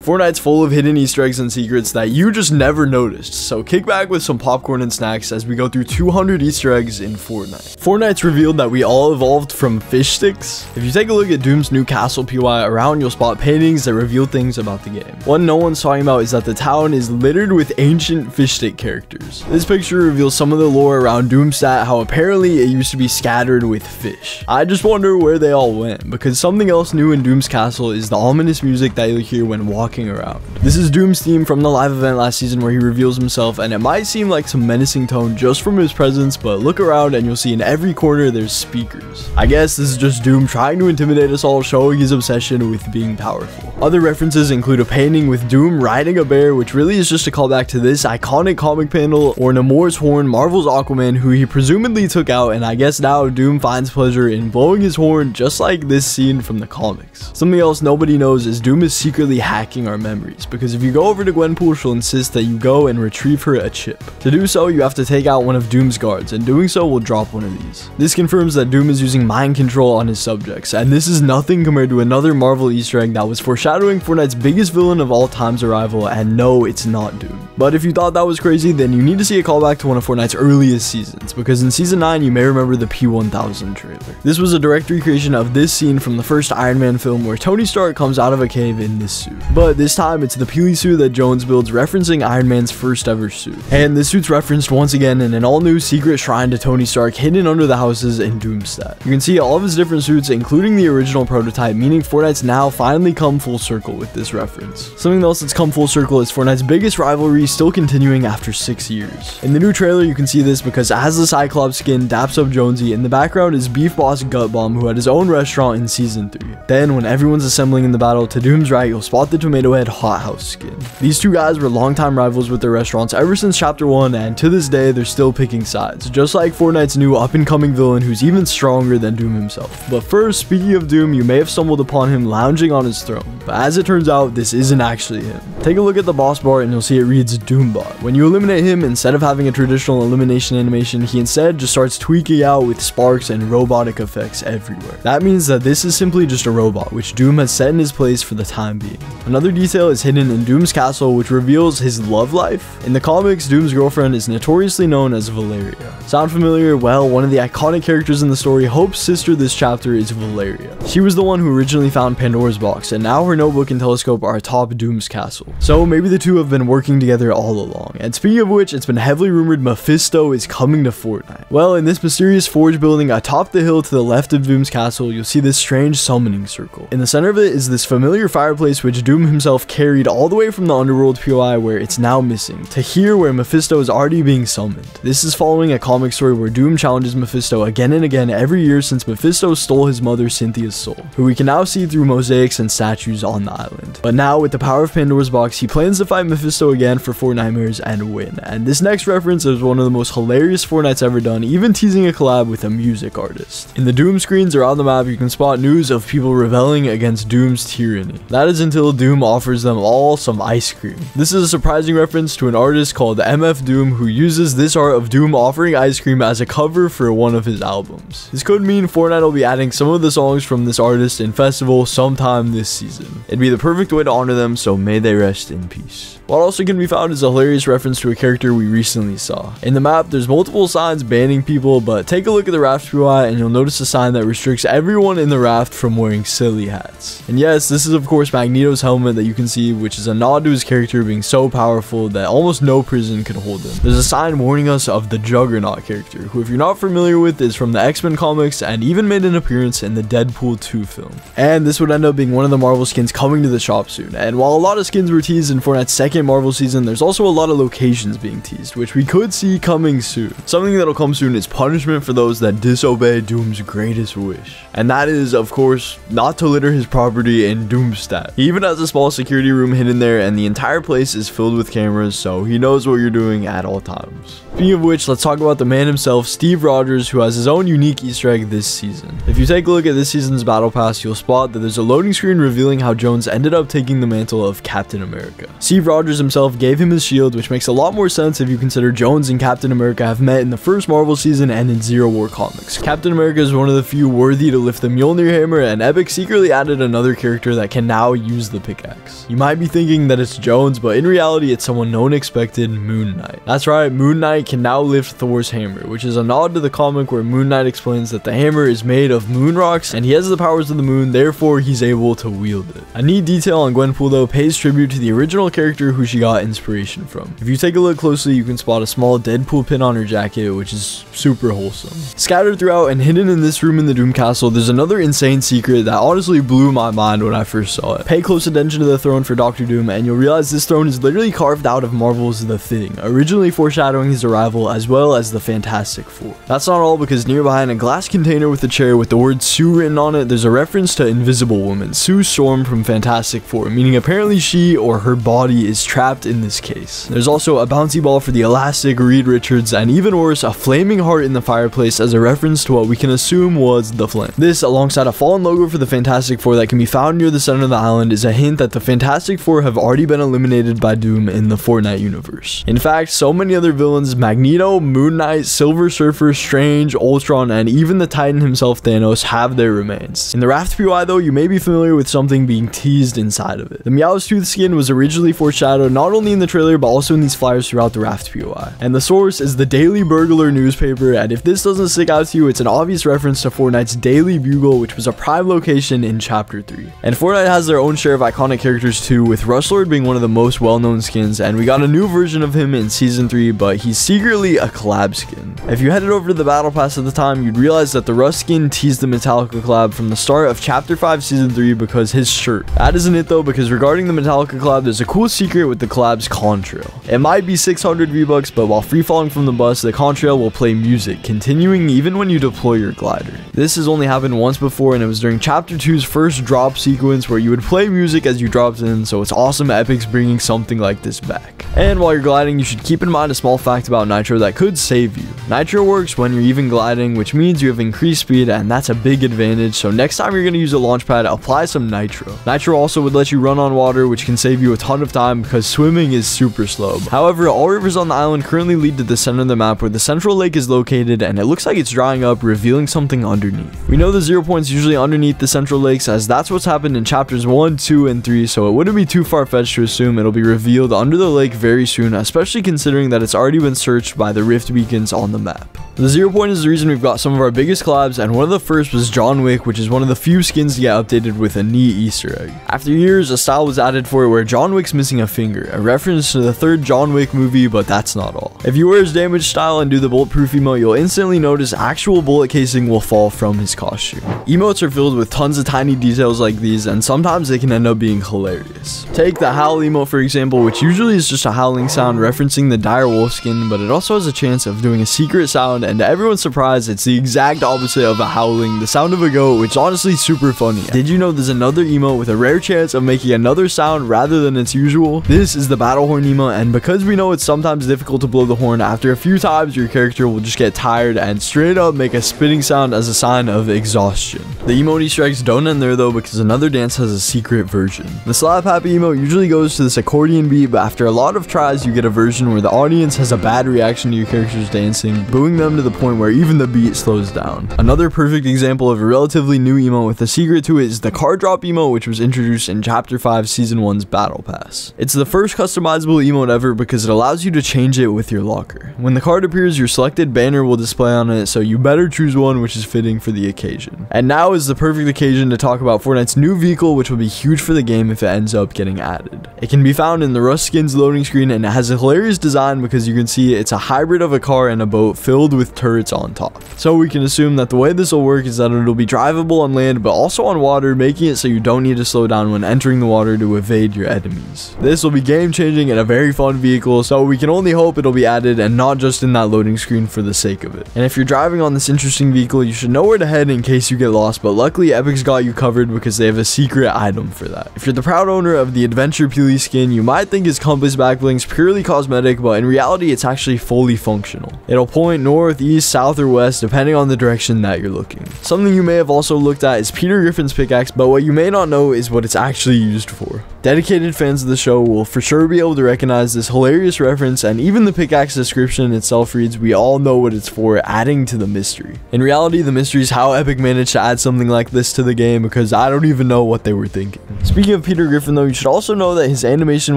Fortnite's full of hidden Easter eggs and secrets that you just never noticed, so kick back with some popcorn and snacks as we go through 200 Easter eggs in Fortnite. Fortnite's revealed that we all evolved from fish sticks. If you take a look at Doom's new castle PY around, you'll spot paintings that reveal things about the game. One no one's talking about is that the town is littered with ancient fish stick characters. This picture reveals some of the lore around Doomstat, how apparently it used to be scattered with fish. I just wonder where they all went, because something else new in Doom's castle is the ominous music that you'll hear when walking around. This is Doom's theme from the live event last season where he reveals himself, and it might seem like some menacing tone just from his presence, but look around and you'll see in every corner there's speakers. I guess this is just Doom trying to intimidate us all, showing his obsession with being powerful. Other references include a painting with Doom riding a bear, which really is just a callback to this iconic comic panel, or Namor's horn, Marvel's Aquaman, who he presumably took out, and I guess now Doom finds pleasure in blowing his horn just like this scene from the comics. Something else nobody knows is Doom is secretly hacking our memories, because if you go over to Gwenpool, she'll insist that you go and retrieve her a chip. To do so, you have to take out one of Doom's guards, and doing so will drop one of these. This confirms that Doom is using mind control on his subjects, and this is nothing compared to another Marvel Easter egg that was foreshadowing Fortnite's biggest villain of all time's arrival, and no, it's not Doom. But if you thought that was crazy, then you need to see a callback to one of Fortnite's earliest seasons, because in Season 9, you may remember the P1000 trailer. This was a direct recreation of this scene from the first Iron Man film, where Tony Stark comes out of a cave in this suit. But this time, it's the Peely suit that Jones builds, referencing Iron Man's first ever suit. And this suit's referenced once again in an all-new secret shrine to Tony Stark hidden under the houses in Doomstat. You can see all of his different suits, including the original prototype, meaning Fortnite's now finally come full circle with this reference. Something else that's come full circle is Fortnite's biggest rivalry still continuing after 6 years. In the new trailer, you can see this because as the Cyclops skin daps up Jonesy, in the background is Beef Boss Gutbomb, who had his own restaurant in Season 3. Then, when everyone's assembling in the battle, to Doom's right, you'll spot the Tomato Head Hot House skin. These two guys were longtime rivals with their restaurants ever since Chapter 1, and to this day, they're still picking sides, just like Fortnite's new up-and-coming villain who's even stronger than Doom himself. But first, speaking of Doom, you may have stumbled upon him lounging on his throne, but as it turns out, this isn't actually him. Take a look at the boss bar and you'll see it reads Doombot. When you eliminate him, instead of having a traditional elimination animation, he instead just starts tweaking out with sparks and robotic effects everywhere. That means that this is simply just a robot, which Doom has set in his place for the time being. Another detail is hidden in Doom's castle, which reveals his love life. In the comics, Doom's girlfriend is notoriously known as Valeria. Sound familiar? Well, one of the iconic characters in the story, Hope's sister this chapter, is Valeria. She was the one who originally found Pandora's box, and now her notebook and telescope are atop Doom's castle. So maybe the two have been working together all along. And speaking of which, it's been heavily rumored Mephisto is coming to Fortnite. Well, in this mysterious forge building atop the hill to the left of Doom's castle, you'll see this strange summoning circle. In the center of it is this familiar fireplace which Doom himself carried all the way from the Underworld POI, where it's now missing, to here where Mephisto is already being summoned. This is following a comic story where Doom challenges Mephisto again and again every year since Mephisto stole his mother Cynthia's soul, who we can now see through mosaics and statues on the island. But now, with the power of Pandora's box, he plans to fight Mephisto again for Fortnitemares and win. And this next reference is one of the most hilarious Fortnite's ever done, even teasing a collab with a music artist. In the Doom screens around the map, you can spot news of people rebelling against Doom's tyranny. That is until Doom offers them all some ice cream. This is a surprising reference to an artist called MF Doom, who uses this art of Doom offering ice cream as a cover for one of his albums. This could mean Fortnite will be adding some of the songs from this artist in Festival sometime this season. It'd be the perfect way to honor them, so may they rest in peace. What also can be found is a hilarious reference to a character we recently saw. In the map, there's multiple signs banning people, but take a look at the raft UI and you'll notice a sign that restricts everyone in the raft from wearing silly hats. And yes, this is of course Magneto's helmet that you can see, which is a nod to his character being so powerful that almost no prison could hold him. There's a sign warning us of the Juggernaut character, who if you're not familiar with is from the X-Men comics and even made an appearance in the Deadpool 2 film. And this would end up being one of the Marvel skins coming to the shop soon. And while a lot of skins were teased in Fortnite's second Marvel season, there's also a lot of locations being teased, which we could see coming soon. Something that'll come soon is punishment for those that disobey Doom's greatest wish. And that is, of course, not to litter his property in Doomstat. He even has a small security room hidden there, and the entire place is filled with cameras, so he knows what you're doing at all times. Speaking of which, let's talk about the man himself, Steve Rogers, who has his own unique Easter egg this season. If you take a look at this season's battle pass, you'll spot that there's a loading screen revealing how Jones ended up taking the mantle of Captain America. Steve Rogers himself gave him his shield, which makes a lot more sense if you consider Jones and Captain America have met in the first Marvel season and in Zero War comics. Captain America is one of the few worthy to lift the Mjolnir hammer, and Epic secretly added another character that can now use the pickaxe. pickaxe. You might be thinking that it's Jones, but in reality it's someone no one expected, Moon Knight. That's right, Moon Knight can now lift Thor's hammer, which is a nod to the comic where Moon Knight explains that the hammer is made of moon rocks and he has the powers of the moon, therefore he's able to wield it. A neat detail on Gwenpool though pays tribute to the original character who she got inspiration from. If you take a look closely, you can spot a small Deadpool pin on her jacket, which is super wholesome. Scattered throughout and hidden in this room in the Doom Castle, there's another insane secret that honestly blew my mind when I first saw it. Pay close attention to the throne for Dr. Doom and you'll realize this throne is literally carved out of Marvel's The Thing, originally foreshadowing his arrival as well as the Fantastic Four. That's not all, because nearby in a glass container with a chair with the word Sue written on it, there's a reference to Invisible Woman, Sue Storm from Fantastic Four, meaning apparently she or her body is trapped in this case. There's also a bouncy ball for the elastic Reed Richards, and even worse, a flaming heart in the fireplace as a reference to what we can assume was the flame. This, alongside a fallen logo for the Fantastic Four that can be found near the center of the island, is a hint that the Fantastic Four have already been eliminated by Doom in the Fortnite universe. In fact, so many other villains, Magneto, Moon Knight, Silver Surfer, Strange, Ultron, and even the Titan himself, Thanos, have their remains. In the Raft POI though, you may be familiar with something being teased inside of it. The Meowscooth skin was originally foreshadowed not only in the trailer but also in these flyers throughout the Raft POI. And the source is the Daily Burglar newspaper, and if this doesn't stick out to you, it's an obvious reference to Fortnite's Daily Bugle, which was a prime location in Chapter 3. And Fortnite has their own share of iconic characters too, with Rustlord being one of the most well-known skins, and we got a new version of him in Season 3, but he's secretly a collab skin. If you headed over to the Battle Pass at the time, you'd realize that the Rust skin teased the Metallica collab from the start of Chapter 5 Season 3 because his shirt. That isn't it though, because regarding the Metallica collab, there's a cool secret with the collab's contrail. It might be 600 V-Bucks, but while free falling from the bus, the contrail will play music, continuing even when you deploy your glider. This has only happened once before, and it was during Chapter 2's first drop sequence where you would play music as you dropped in, so it's awesome Epic's bringing something like this back. And while you're gliding, you should keep in mind a small fact about Nitro that could save you. Nitro works when you're even gliding, which means you have increased speed, and that's a big advantage, so next time you're going to use a launch pad, apply some Nitro. Nitro also would let you run on water, which can save you a ton of time because swimming is super slow. However, all rivers on the island currently lead to the center of the map where the central lake is located, and it looks like it's drying up, revealing something underneath. We know the 0 point's usually underneath the central lakes, as that's what's happened in chapters 1, 2, and 3, so it wouldn't be too far-fetched to assume it'll be revealed under the lake very soon, especially considering that it's already been searched by the rift beacons on the map. The 0 point is the reason we've got some of our biggest collabs, and one of the first was John Wick, which is one of the few skins to get updated with a neat Easter egg. After years, a style was added for it where John Wick's missing a finger, a reference to the third John Wick movie, but that's not all. If you wear his damage style and do the bulletproof emote, you'll instantly notice actual bullet casing will fall from his costume. Emotes are filled with tons of tiny details like these, and sometimes they can end up being hilarious. Take the howl emote for example, which usually is just a howling sound referencing the dire wolf skin, but it also has a chance of doing a secret sound, and to everyone's surprise, it's the exact opposite of a howling, the sound of a goat, which is honestly super funny. Did you know there's another emote with a rare chance of making another sound rather than its usual? This is the battle horn emote, and because we know it's sometimes difficult to blow the horn, after a few times your character will just get tired and straight up make a spitting sound as a sign of exhaustion. The emote Easter eggs don't end there though, because another dance has a secret version. The slap happy emote usually goes to this accordion beat, but after a lot of tries you get a version where the audience has a bad reaction to your character's dancing, booing them to the point where even the beat slows down. Another perfect example of a relatively new emote with a secret to it is the card drop emote, which was introduced in Chapter 5 Season 1's Battle Pass. It's the first customizable emote ever because it allows you to change it with your locker. When the card appears, your selected banner will display on it, so you better choose one which is fitting for the occasion. And now is the perfect occasion to talk about Fortnite's new vehicle, which will be huge for the game if it ends up getting added. It can be found in the Rust skins loading screen, and it has a hilarious design because you can see it's a hybrid of a car and a boat filled with turrets on top. So we can assume that the way this will work is that it'll be drivable on land but also on water, making it so you don't need to slow down when entering the water to evade your enemies. This will be game changing and a very fun vehicle, so we can only hope it'll be added and not just in that loading screen for the sake of it. And if you're driving on this interesting vehicle, you should know where to head in case you get lost, but luckily Epic's got you covered because they have a secret item for that. If you're the proud owner of the Adventure Peely skin, you might think his compass backblink's purely cosmetic, but in reality it's actually fully functional. It'll point north, east, south, or west depending on the direction that you're looking. Something you may have also looked at is Peter Griffin's pickaxe, but what you may not know is what it's actually used for. Dedicated fans of the show will for sure be able to recognize this hilarious reference, and even the pickaxe description itself reads, "We all know what it's for," adding to the mystery. In reality, the mystery is how Epic managed to add something like this to the game, because I don't even know what they were thinking. Speaking of Peter Griffin though, you should also know that his animation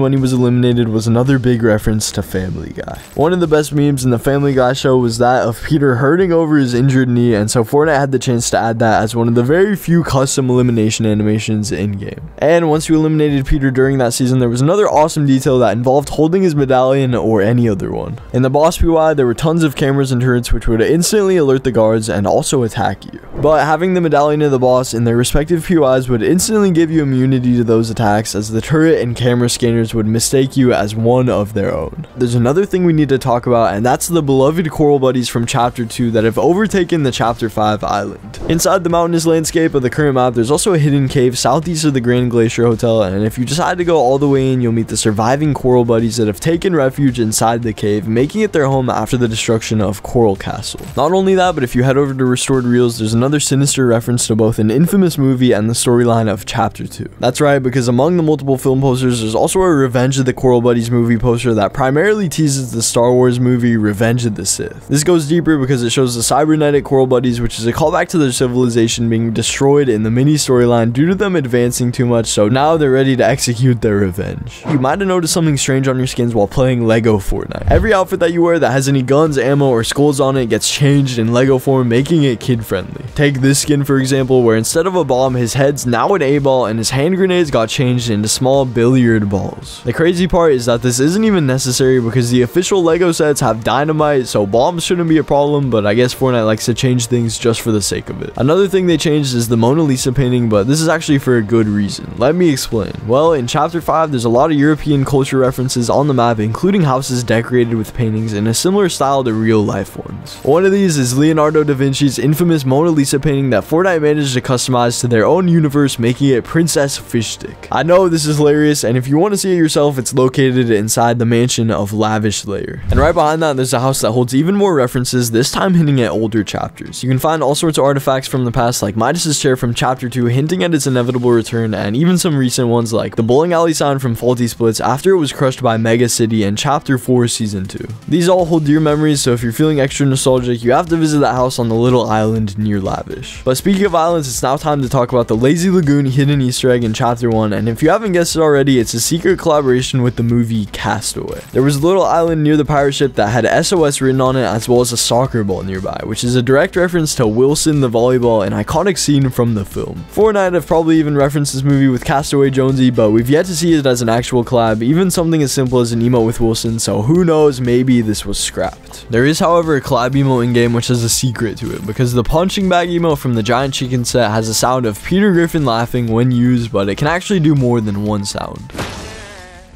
when he was eliminated was another big reference to Family Guy. One of the best memes in the Family Guy show was that of Peter hurting over his injured knee, and so Fortnite had the chance to add that as one of the very few custom elimination animations in-game. And once you eliminated Peter during that season, there was another awesome detail that involved holding his medallion or any other one. In the boss POI, there were tons of cameras and turrets which would instantly alert the guards and also attack you. But having the medallion of the boss in their respective POIs would instantly give you immunity to those attacks, as the turret and camera scanners would mistake you as one of their own. There's another thing we need to talk about, and that's the beloved coral buddies from Chapter 2 that have overtaken the Chapter 5 island. Inside the mountainous landscape of the current map, there's also a hidden cave southeast of the Grand Glacier Hotel, and if you decide to go all the way in, you'll meet the surviving coral buddies that have taken refuge inside the cave, making it their home after the destruction of Coral Castle. Not only that, but if you head over to Restored Reels, there's another sinister reference to both an infamous movie and the storyline of Chapter 2. That's right, because among the multiple film posters, there's also a Revenge of the Coral Buddies movie poster that primarily teases the Star Wars movie Revenge of the Sith. This goes deeper because it shows the cybernetic coral buddies, which is a callback to their civilization being destroyed in the mini storyline due to them advancing too much, so now they're ready to execute their revenge. You might have noticed something strange on your skins while playing Lego Fortnite. Every outfit that you wear that has any guns, ammo, or skulls on it gets changed in Lego form, making it kid-friendly. Take this skin for example, where instead of a bomb, his head's now an A-ball and his hand grenades got changed into small billiard balls. The crazy part is that this isn't even necessary because the official Lego sets have dynamite, so bombs shouldn't be a problem, but I guess Fortnite likes to change things just for the sake of it. Another thing they changed is the Mona Lisa painting, but this is actually for a good reason. Let me explain. Well, in Chapter 5, there's a lot of European culture references on the map, including houses decorated with paintings in a similar style to real life ones. One of these is Leonardo da Vinci's infamous Mona Lisa painting that Fortnite managed to customize to their own universe, making it Princess Fishstick. I know this is hilarious, and if you want to see it yourself, it's located inside the mansion of Lavish Lair. And right behind that, there's a house that holds even more references, this time hinting at older chapters. You can find all sorts of artifacts from the past, like Midas's chair from Chapter 2 hinting at its inevitable return, and even some recent ones like the bowling alley sign from Faulty Splits after it was crushed by Mega City in Chapter 4 Season 2. These all hold dear memories, so if you're feeling extra nostalgic, you have to visit that house on the little island near Lavish. But speaking of islands, it's now time to talk about the Lazy Lagoon hidden Easter egg in Chapter 1, and if you haven't guessed it already, it's a secret collaboration with the movie Castaway. There was a little island near the pirate ship that had SOS written on it, as well as a soccer ball nearby, which is a direct reference to Wilson the volleyball, an iconic scene from the film. Fortnite have probably even referenced this movie with Castaway Jonesy, but we've yet to see it as an actual collab, even something as simple as an emote with Wilson, so who knows, maybe this was scrapped. There is however a collab emote in game which has a secret to it, because the punching bag emote from the Giant Chicken set has a sound of Peter Griffin laughing when used, but it can actually do more than one sound.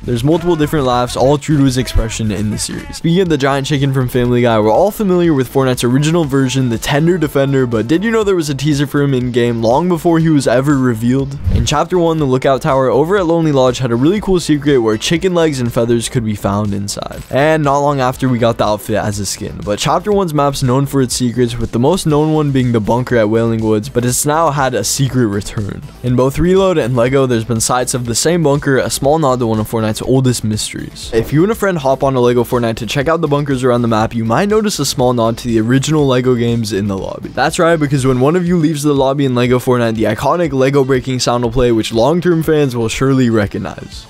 There's multiple different laughs, all true to his expression in the series. Speaking of the giant chicken from Family Guy, we're all familiar with Fortnite's original version, the Tender Defender, but did you know there was a teaser for him in-game long before he was ever revealed? In Chapter 1, the Lookout Tower over at Lonely Lodge had a really cool secret where chicken legs and feathers could be found inside. And not long after, we got the outfit as a skin. But Chapter 1's map's known for its secrets, with the most known one being the bunker at Wailing Woods, but it's now had a secret return. In both Reload and LEGO, there's been sights of the same bunker, a small nod to one of Fortnite's oldest mysteries. If you and a friend hop on a LEGO Fortnite to check out the bunkers around the map, you might notice a small nod to the original LEGO games in the lobby. That's right, because when one of you leaves the lobby in LEGO Fortnite, the iconic LEGO breaking sound will play, which long-term fans will surely recognize.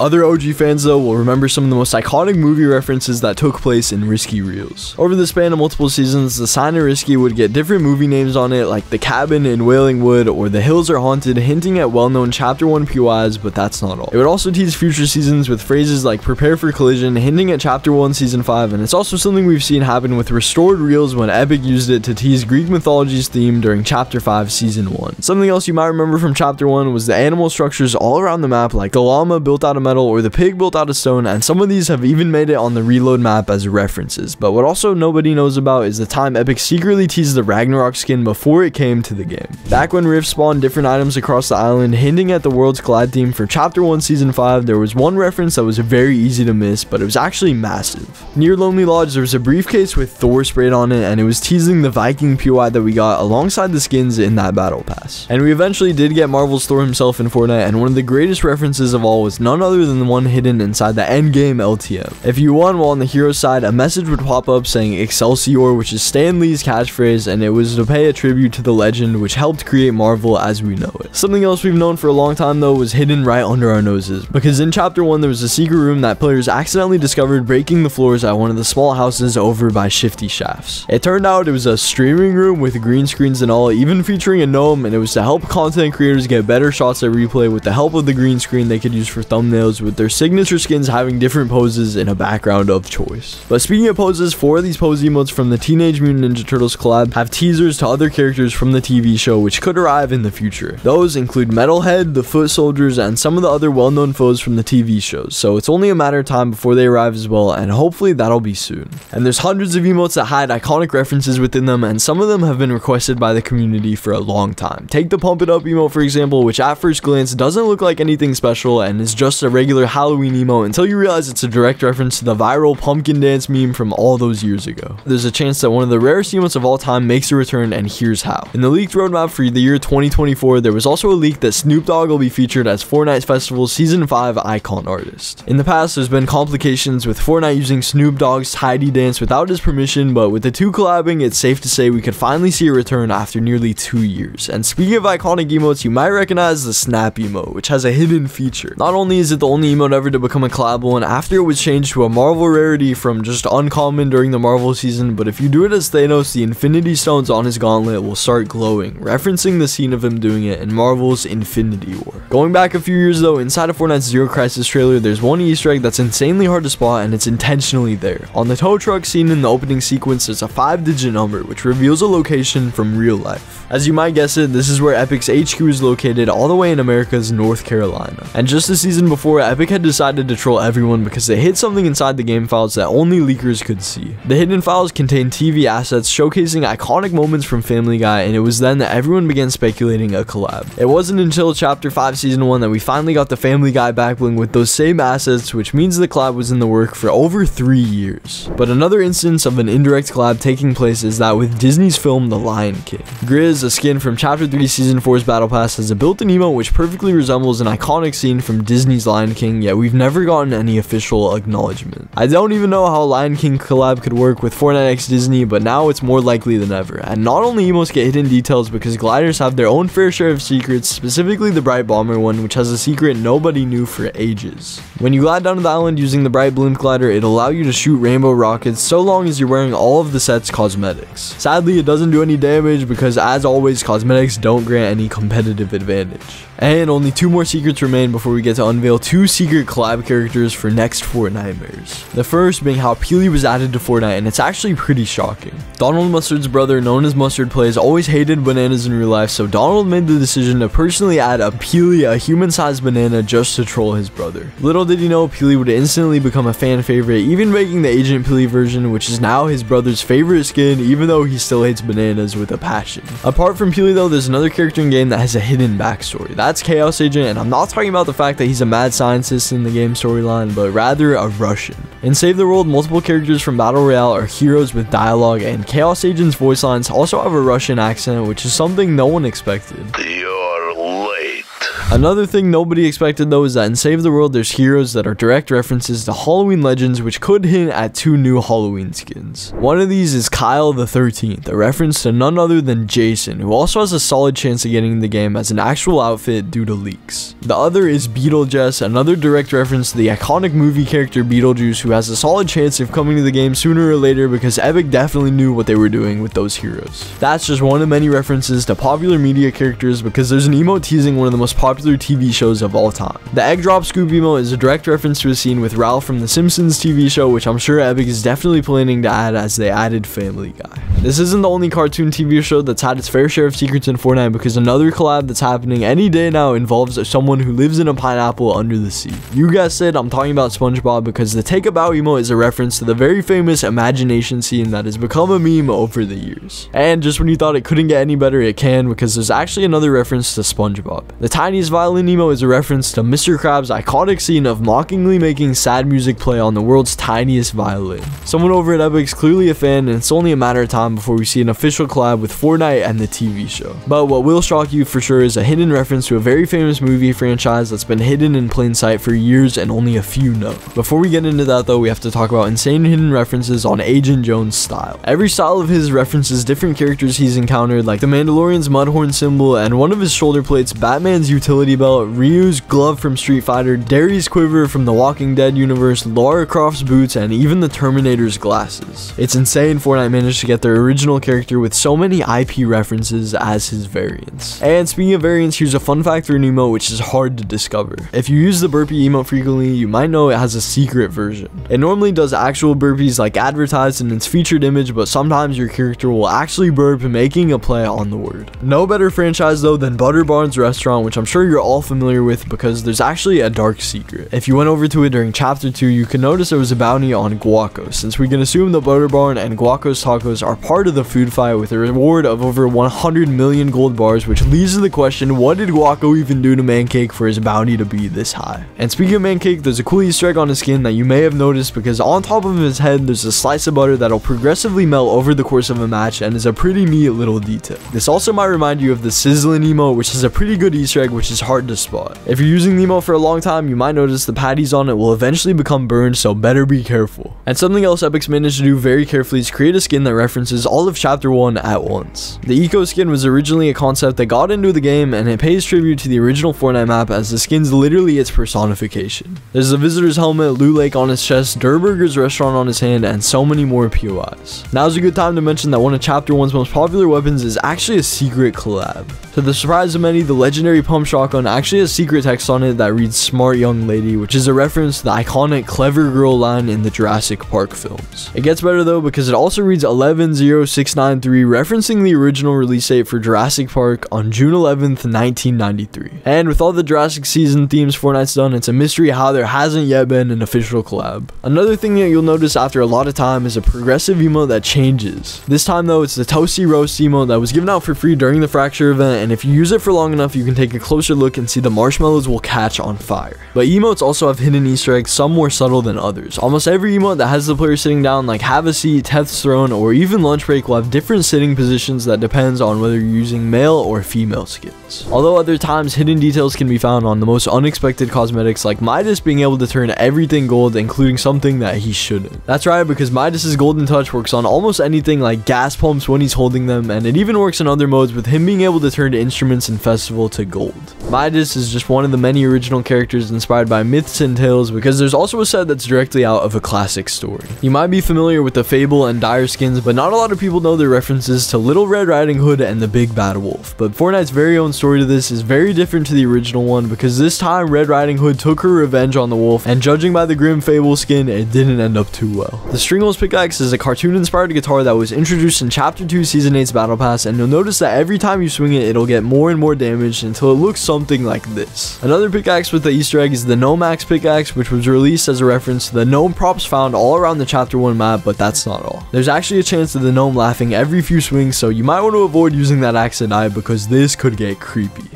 Other OG fans though will remember some of the most iconic movie references that took place in Risky Reels. Over the span of multiple seasons, the sign of Risky would get different movie names on it, like The Cabin in Wailing Wood or The Hills Are Haunted, hinting at well-known Chapter 1 POIs, but that's not all. It would also tease future seasons with phrases like Prepare for Collision, hinting at Chapter 1 Season 5, and it's also something we've seen happen with Restored Reels when Epic used it to tease Greek mythology's theme during Chapter 5 Season 1. Something else you might remember from Chapter 1 was the animal structures all around the map, like the llama built out of metal or the pig built out of stone, and some of these have even made it on the Reload map as references. But what also nobody knows about is the time Epic secretly teased the Ragnarok skin before it came to the game. Back when Rift spawned different items across the island, hinting at the Worlds Collide theme for Chapter 1 Season 5, there was one reference that was very easy to miss, but it was actually massive. Near Lonely Lodge, there was a briefcase with Thor sprayed on it, and it was teasing the Viking POI that we got alongside the skins in that battle pass. And we eventually did get Marvel's Thor himself in Fortnite, and one of the greatest references of all was none other other than the one hidden inside the endgame LTM. If you won while on the hero side, a message would pop up saying Excelsior, which is Stan Lee's catchphrase, and it was to pay a tribute to the legend which helped create Marvel as we know it. Something else we've known for a long time though was hidden right under our noses, because in chapter 1 there was a secret room that players accidentally discovered breaking the floors at one of the small houses over by Shifty Shafts. It turned out it was a streaming room with green screens and all, even featuring a gnome, and it was to help content creators get better shots at replay with the help of the green screen they could use for thumbnails, with their signature skins having different poses in a background of choice. But speaking of poses, 4 of these pose emotes from the Teenage Mutant Ninja Turtles collab have teasers to other characters from the TV show which could arrive in the future. Those include Metalhead, the Foot Soldiers, and some of the other well-known foes from the TV shows, so it's only a matter of time before they arrive as well, and hopefully that'll be soon. And there's hundreds of emotes that hide iconic references within them, and some of them have been requested by the community for a long time. Take the Pump It Up emote for example, which at first glance doesn't look like anything special and is just a regular Halloween emote until you realize it's a direct reference to the viral pumpkin dance meme from all those years ago. There's a chance that one of the rarest emotes of all time makes a return, and here's how. In the leaked roadmap for the year 2024, there was also a leak that Snoop Dogg will be featured as Fortnite Festival's Season 5 icon artist. In the past, there's been complications with Fortnite using Snoop Dogg's Tidy Dance without his permission, but with the two collabing, it's safe to say we could finally see a return after nearly 2 years. And speaking of iconic emotes, you might recognize the Snap emote, which has a hidden feature. Not only is it the only emote ever to become a collabable, and after it was changed to a Marvel rarity from just uncommon during the Marvel season, but if you do it as Thanos, the Infinity Stones on his gauntlet will start glowing, referencing the scene of him doing it in Marvel's Infinity War. Going back a few years though, inside of Fortnite's Zero Crisis trailer, there's one Easter egg that's insanely hard to spot, and it's intentionally there. On the tow truck scene in the opening sequence, there's a 5-digit number which reveals a location from real life. As you might guess it, this is where Epic's HQ is located, all the way in America's North Carolina. And just the season before, Epic had decided to troll everyone because they hid something inside the game files that only leakers could see. The hidden files contained TV assets showcasing iconic moments from Family Guy, and it was then that everyone began speculating a collab. It wasn't until Chapter 5 Season 1 that we finally got the Family Guy backbling with those same assets, which means the collab was in the work for over 3 years. But another instance of an indirect collab taking place is that with Disney's film The Lion King. Grizz, a skin from Chapter 3 Season 4's Battle Pass, has a built-in emote which perfectly resembles an iconic scene from Disney's Lion King, yet we've never gotten any official acknowledgement. I don't even know how a Lion King collab could work with Fortnite x Disney, but now it's more likely than ever. And not only emotes get hidden details because gliders have their own fair share of secrets, specifically the Bright Bomber one, which has a secret nobody knew for ages. When you glide down to the island using the Bright Bloom glider, it'll allow you to shoot rainbow rockets so long as you're wearing all of the set's cosmetics. Sadly, it doesn't do any damage because, as always, cosmetics don't grant any competitive advantage. And only 2 more secrets remain before we get to unveil 2 secret collab characters for next Fortnitemares. The first being how Peely was added to Fortnite, and it's actually pretty shocking. Donald Mustard's brother, known as Mustard Plays, always hated bananas in real life, so Donald made the decision to personally add a Peely, a human-sized banana, just to troll his brother. Little did he know, Peely would instantly become a fan favorite, even making the Agent Peely version, which is now his brother's favorite skin, even though he still hates bananas with a passion. Apart from Peely though, there's another character in game that has a hidden backstory. That's Chaos Agent, and I'm not talking about the fact that he's a mad scientist in the game storyline, but rather a Russian. In Save the World, multiple characters from Battle Royale are heroes with dialogue, and Chaos Agent's voice lines also have a Russian accent, which is something no one expected. You're late. Another thing nobody expected though is that in Save the World there's heroes that are direct references to Halloween legends, which could hint at 2 new Halloween skins. One of these is Kyle the 13th, a reference to none other than Jason, who also has a solid chance of getting in the game as an actual outfit due to leaks. The other is Beetlejuice, another direct reference to the iconic movie character Beetlejuice, who has a solid chance of coming to the game sooner or later because Epic definitely knew what they were doing with those heroes. That's just one of many references to popular media characters, because there's an emote teasing one of the most popular TV shows of all time. The Egg Drop Scoop emote is a direct reference to a scene with Ralph from the Simpsons TV show, which I'm sure Epic is definitely planning to add as they added Family Guy. This isn't the only cartoon TV show that's had its fair share of secrets in Fortnite, because another collab that's happening any day now involves someone who lives in a pineapple under the sea. You guessed it, I'm talking about SpongeBob, because the Take a Bow emote is a reference to the very famous imagination scene that has become a meme over the years. And just when you thought it couldn't get any better, it can, because there's actually another reference to SpongeBob. The Tiniest Violin emote is a reference to Mr. Krabs' iconic scene of mockingly making sad music play on the world's tiniest violin. Someone over at Epic's clearly a fan, and it's only a matter of time time before we see an official collab with Fortnite and the TV show. But what will shock you for sure is a hidden reference to a very famous movie franchise that's been hidden in plain sight for years and only a few know. Before we get into that though, we have to talk about insane hidden references on Agent Jones' style. Every style of his references different characters he's encountered, like the Mandalorian's mudhorn symbol and one of his shoulder plates, Batman's utility belt, Ryu's glove from Street Fighter, Derry's quiver from the Walking Dead universe, Lara Croft's boots, and even the Terminator's glasses. It's insane Fortnite managed to get their original character with so many IP references as his variants. And speaking of variants, here's a fun fact for an emote which is hard to discover. If you use the burpee emote frequently, you might know it has a secret version. It normally does actual burpees like advertised in its featured image, but sometimes your character will actually burp, making a play on the word. No better franchise though than Butter Barn's restaurant, which I'm sure you're all familiar with because there's actually a dark secret. If you went over to it during chapter 2, you can notice there was a bounty on Guaco, since we can assume the Butter Barn and Guaco's tacos are part of the food fight with a reward of over 100 million gold bars, which leads to the question, what did Guaco even do to Mancake for his bounty to be this high? And speaking of Mancake, there's a cool Easter egg on his skin that you may have noticed because on top of his head there's a slice of butter that'll progressively melt over the course of a match and is a pretty neat little detail. This also might remind you of the sizzling emote, which is a pretty good Easter egg which is hard to spot. If you're using the emote for a long time, you might notice the patties on it will eventually become burned, so better be careful. And something else Epic's managed to do very carefully is create a skin that references all of chapter 1 at once. The Eco skin was originally a concept that got into the game and it pays tribute to the original Fortnite map as the skin's literally its personification. There's a visitor's helmet, Loot Lake on his chest, Durburger's restaurant on his hand, and so many more POIs. Now's a good time to mention that one of chapter 1's most popular weapons is actually a secret collab. To the surprise of many, the legendary pump shotgun actually has secret text on it that reads "Smart Young Lady," which is a reference to the iconic Clever Girl line in the Jurassic Park films. It gets better though because it also reads 110693, referencing the original release date for Jurassic Park on June 11th, 1993. And with all the Jurassic season themes Fortnite's done, it's a mystery how there hasn't yet been an official collab. Another thing that you'll notice after a lot of time is a progressive emote that changes. This time though, it's the Toasty Roast emote that was given out for free during the Fracture event, and if you use it for long enough, you can take a closer look and see the marshmallows will catch on fire. But emotes also have hidden Easter eggs, some more subtle than others. Almost every emote that has the player sitting down, like have a seat, Teth's throne, or even lunch break, will have different sitting positions that depends on whether you're using male or female skins. Although other times hidden details can be found on the most unexpected cosmetics, like Midas being able to turn everything gold, including something that he shouldn't. That's right, because Midas's golden touch works on almost anything like gas pumps when he's holding them, and it even works in other modes with him being able to turn instruments in Festival to gold. Midas is just one of the many original characters inspired by myths and tales, because there's also a set that's directly out of a classic story. You might be familiar with the Fable and Dire skins, but not a lot of people know their references to Little Red Riding Hood and the Big Bad Wolf. But Fortnite's very own story to this is very different to the original one, because this time Red Riding Hood took her revenge on the wolf, and judging by the Grim Fable skin, it didn't end up too well. The Stringless pickaxe is a cartoon-inspired guitar that was introduced in Chapter 2 Season 8's Battle Pass, and you'll notice that every time you swing it, it'll get more and more damage until it looks something like this. Another pickaxe with the Easter egg is the Gnome Axe pickaxe, which was released as a reference to the gnome props found all around the Chapter 1 map, but that's not all. There's actually a chance of the gnome laughing every few swings, so you might want to avoid using that axe at night because this could get creepy.